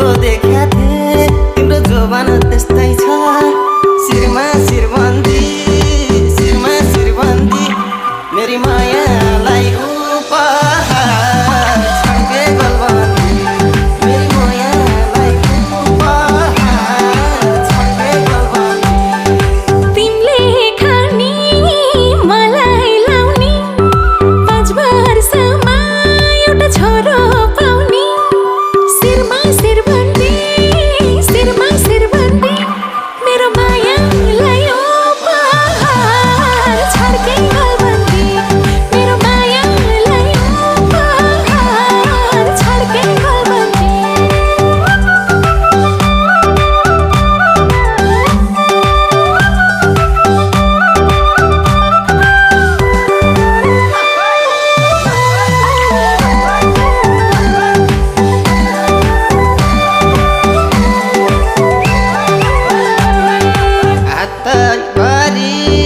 तिम्रो देखा थिए तिम्रो जोबान त्यस्तै छ शिरमा शिरबन्दी शिरमा शिरबन्दी मेरी मायालाई उपहार छड्के गलबन्दी मेरी मायालाई उपहार छड्के गलबन्दी तिमीले खानी मलाई लाउने 5 वर्षमा एउटा छोरो पाउने शिरमा शिरबन्दी शिरमा शिरबन्दी मेरो मायालाई उपहार छड्के गलबन्दी मेरो मायालाई उपहार छड्के गलबन्दी हातभरि